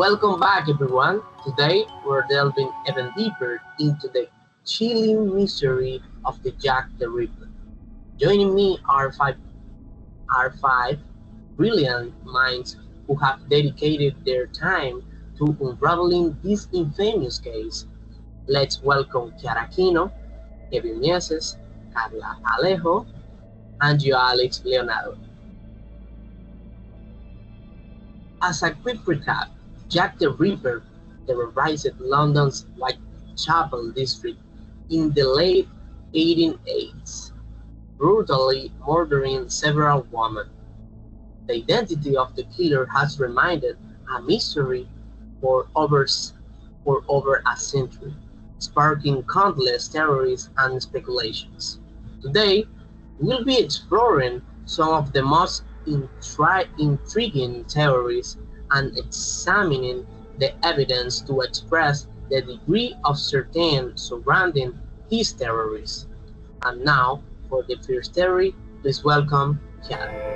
Welcome back, everyone. Today, we're delving even deeper into the chilling mystery of the Jack the Ripper. Joining me are five brilliant minds who have dedicated their time to unraveling this infamous case. Let's welcome Kiara Aquino, Mieses, Carla Alejo, and Gioalix Leonardo. As a quick recap, Jack the Ripper terrorized London's Whitechapel district in the late 1880s, brutally murdering several women. The identity of the killer has remained a mystery for over a century, sparking countless theories and speculations. Today, we'll be exploring some of the most intriguing theories and examining the evidence to express the degree of certainty surrounding his theories. And now, for the first theory, please welcome Kiara.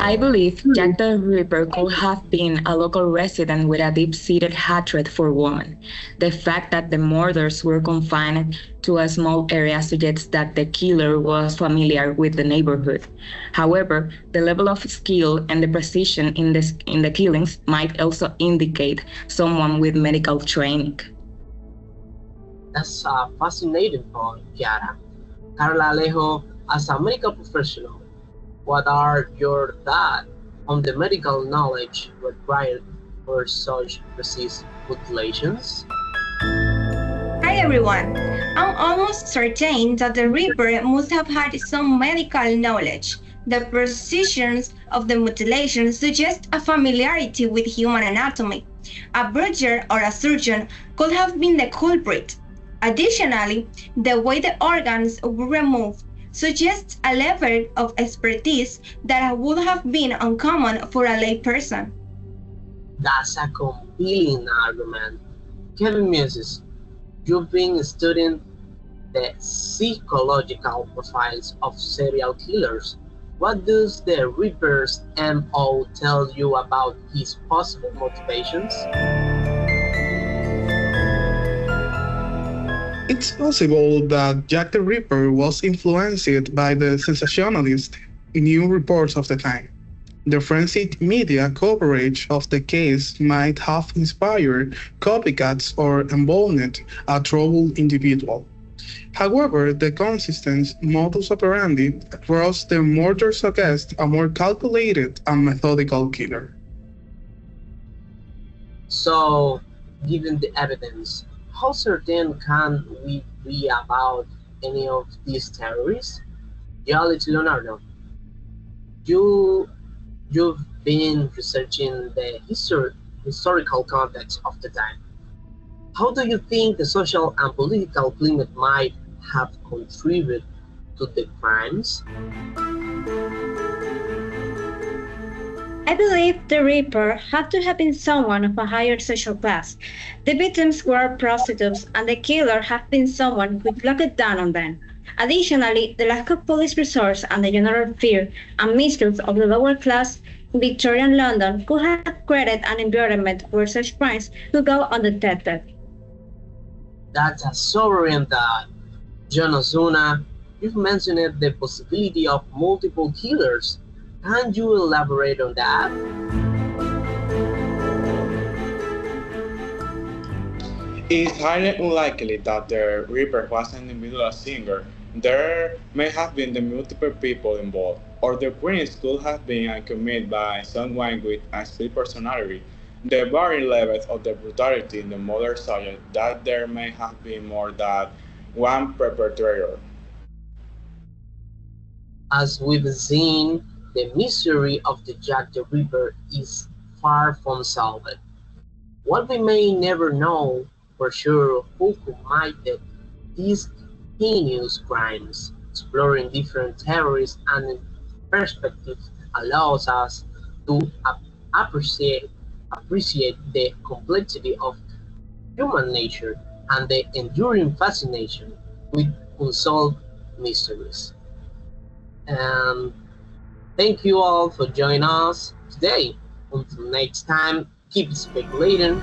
I believe Jack the Ripper could have been a local resident with a deep-seated hatred for women. The fact that the murders were confined to a small area suggests that the killer was familiar with the neighborhood. However, the level of skill and the precision in the killings might also indicate someone with medical training. That's a fascinating point, Kiara. Carla Alejo, as a medical professional, what are your thoughts on the medical knowledge required for such precise mutilations? Hi everyone! I'm almost certain that the Reaper must have had some medical knowledge. The precision of the mutilation suggests a familiarity with human anatomy. A butcher or a surgeon could have been the culprit. Additionally, the way the organs were removed suggests a level of expertise that would have been uncommon for a layperson. That's a compelling argument. Kevin Mieses, you've been studying the psychological profiles of serial killers. What does the Reaper's MO tell you about his possible motivations? It's possible that Jack the Ripper was influenced by the sensationalist news reports of the time. The frenzied media coverage of the case might have inspired copycats or emboldened a troubled individual. However, the consistent modus operandi across the murder suggests a more calculated and methodical killer. So, given the evidence, how certain can we be about any of these theories? Gioalix Leonardo, you you've been researching the historical context of the time. How do you think the social and political climate might have contributed to the crimes? I believe the Reaper had to have been someone of a higher social class. The victims were prostitutes, and the killer had been someone who looked down on them. Additionally, the lack of police resource and the general fear and mistrust of the lower class in Victorian London could have created an environment where such crimes could go undetected. That's a sovereign thought. Jhors Ozuna, you've mentioned the possibility of multiple killers. Can you elaborate on that? It's highly unlikely that the Reaper was an individual singer. There may have been the multiple people involved, or the prince could have been committed by someone with a split personality. The varying levels of the brutality in the murder suggest that there may have been more than one perpetrator. As we've seen, the mystery of the Jack the Ripper is far from solved. While we may never know for sure who committed these heinous crimes, exploring different theories and perspectives allows us to appreciate, appreciate the complexity of human nature and the enduring fascination with unsolved mysteries. And Thank you all for joining us today. Until next time, keep speculating.